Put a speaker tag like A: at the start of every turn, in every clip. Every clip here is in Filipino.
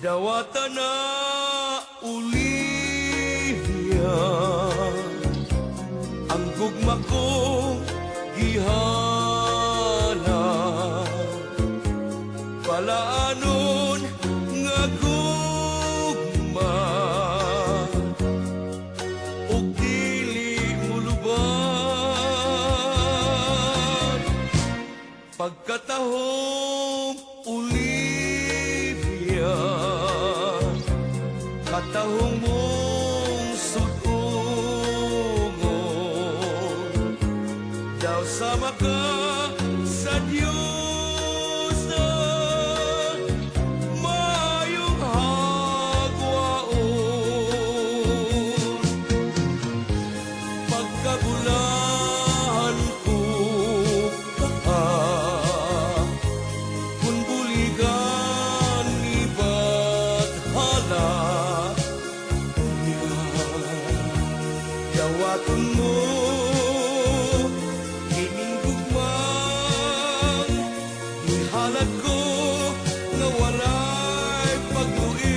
A: Dawata na Olivia, ang gugma ko gihana, palaanon nga gugma, ug dili muluban. Pagkatahong Olivia, katahong mong sutungon, daw sama ka sa Diyos na mayong hagwaon. Pagkabulahan ko ka, kung buligan ni Bathala, dawaton mo kining gugmang ihalad ko nga walay pagluig.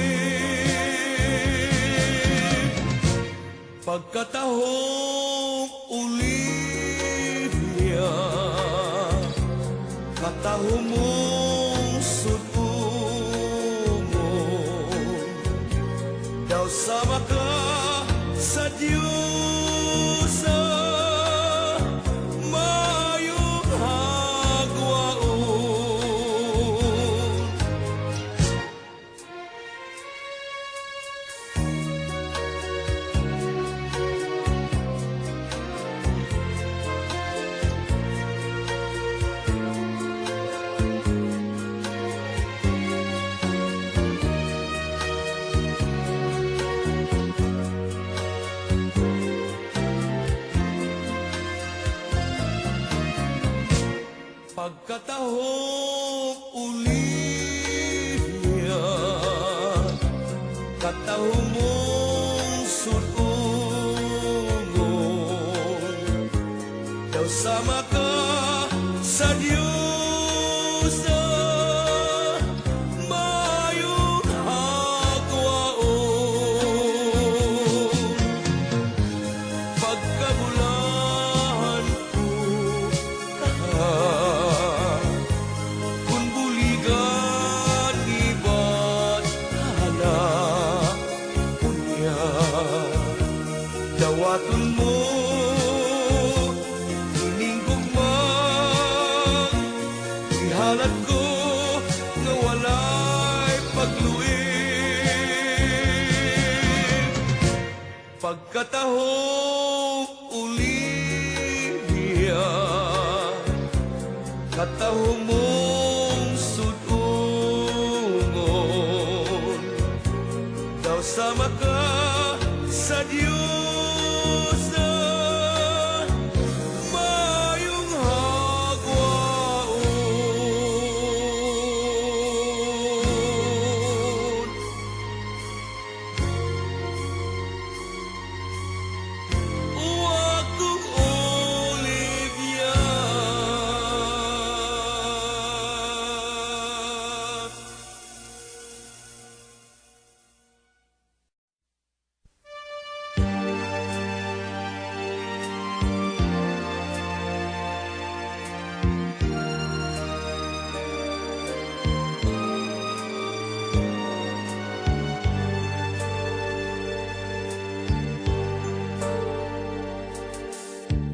A: Pagkatahong Olivia, katahong mong sutungon, daw sama ka sa Diyos sa mayong hagwaon. Pagkatahong Olivia, katahong mong sutungon, daw sama ka sa Diyos na mayong hagwaon. Pagkabulahan ko ka, kung buligan ni Bathala, unya dawaton mo kining gugmang ihalad ko nga walay pagluig. Pagkatahong Olivia, katahong mong sutungon, daw sama ka sa Diyos na mayong hagwaon. Huwag kong Olivia,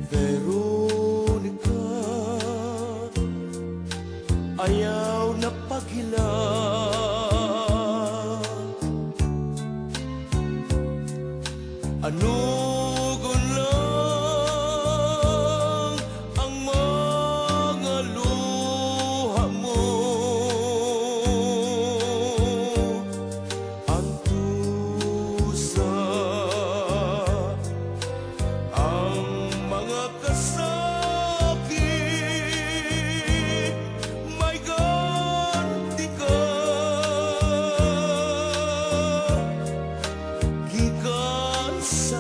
A: Veronica, ayaw na paghila, anugon lang ang mga luha mo, ang tusa, ang mga kasakit, may ganti ka. Gikan sa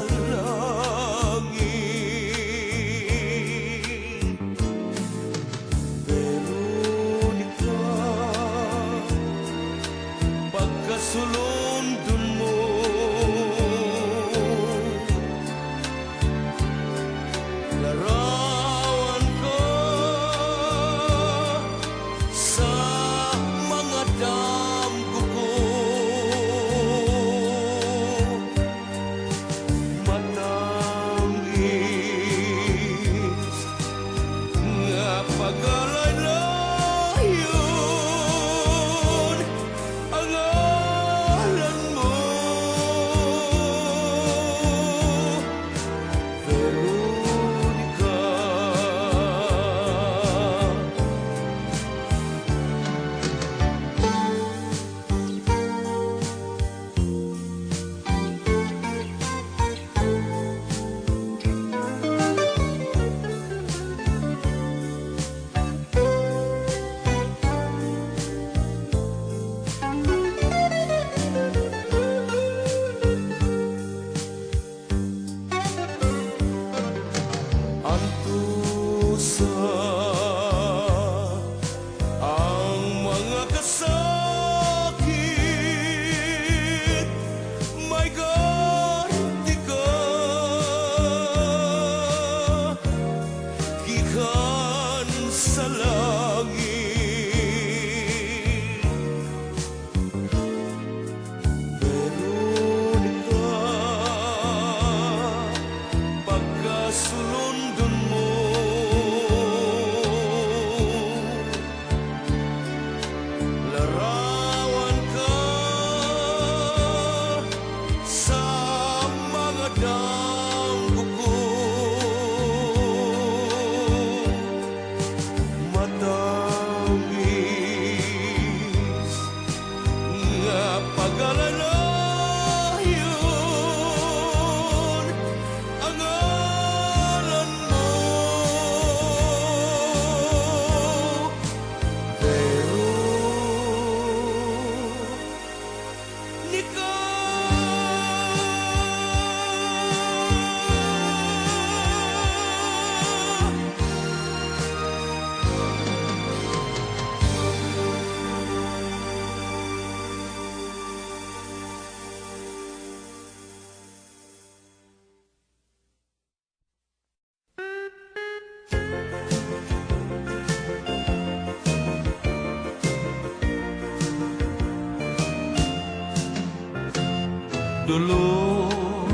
B: Dulor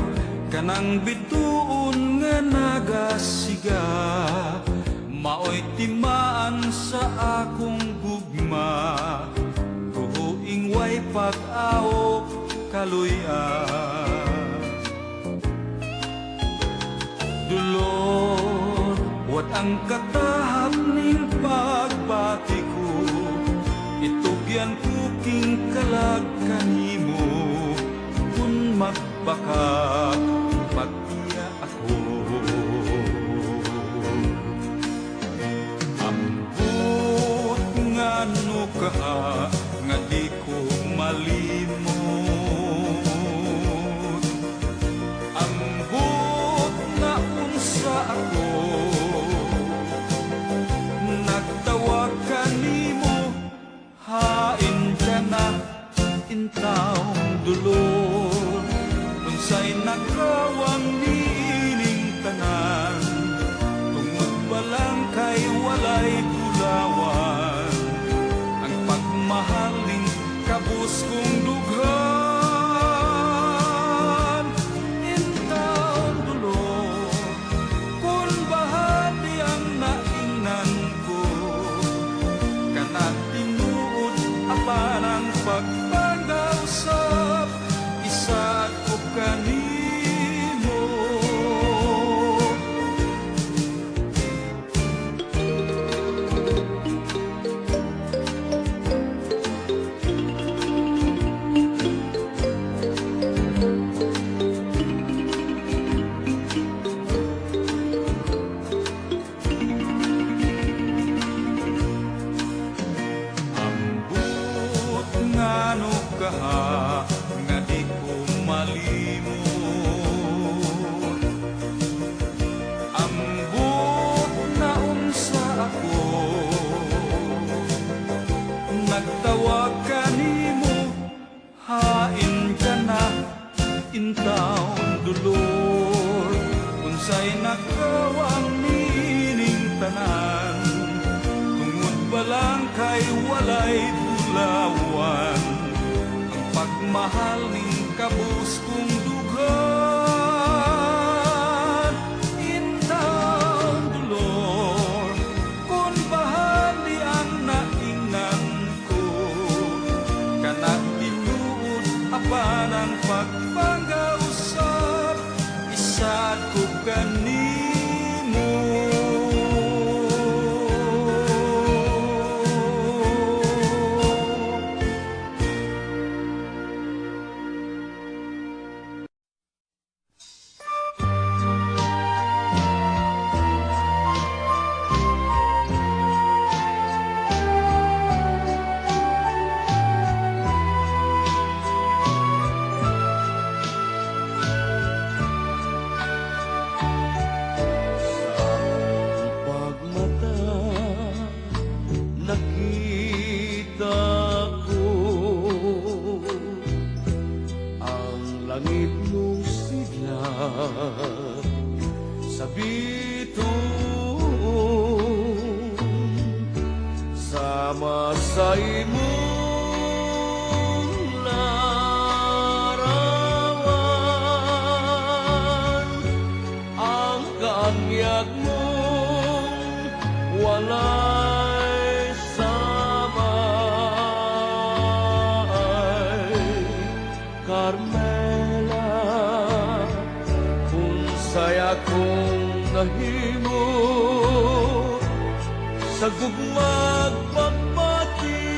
B: kanang bituon nga nagasiga, maoy timaan sa akong gugma, tuhuing way pag-aok kaluyan. Dulor, wat ang katahap ning pagbati ko, itugyan ko king kalag kanimo, kun magbakak pag-iya ako. Ambot nga no kaha, nga di ko malimot. Ambot na unsa ako, nagtawag kanimo, hain ka na, intawong dulor. Unsay nakawang niining tanan, tungod pa lang kay walay tulawan, ang pagmahaling kabus kong dughan. Intawong dulor, kung bahati ang naingnan ko, kanat tinuod apan ang pagpangausap, isa ko kanimo. Ambot nga no kaha, nga di ko malimot. Ambot na unsa ako, nagtawag kanimo, hain ka na, intawong dulor. Unsay nakawang nining tanan, tungod ba lang kay walay tulawan, ang pagmahal ning kabus kong dughan. Intawong dulor, kung bahali ang naingnan ko, kanang tinuod apan ang pagpangausap, isa ko kanimo. Pagmata, nakita ko ang langit mong sigla sa bituon, sama sa imong larawan, ang kaanyag mong walay samay. Carmela, unsay akong nahimo, sa gugmag pagbati,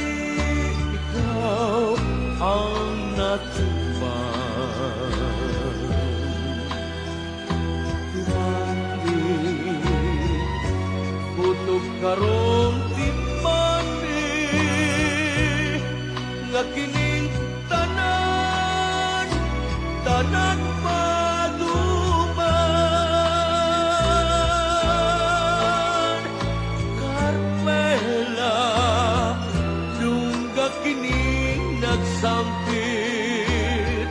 B: ikaw ang natuman. Kutob karong timani, nga kining tanan, tanan maduman. Carmela, dungga kining nagsampit,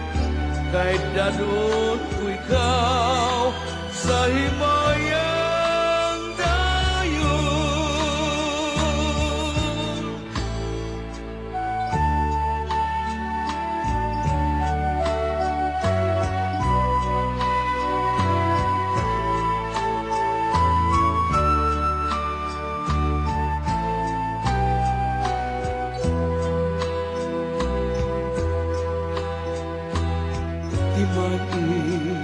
B: kay dadon ko ikaw sa himayang dayon.
A: mani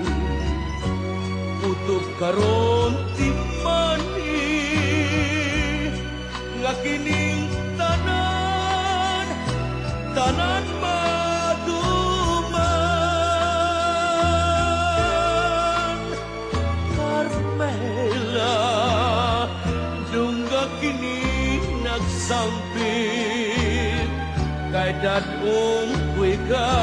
A: Utob karon ti mani Nga kining tanan Tanan maduman Carmela Dungga kini nagsampit Kay dadong kuy ka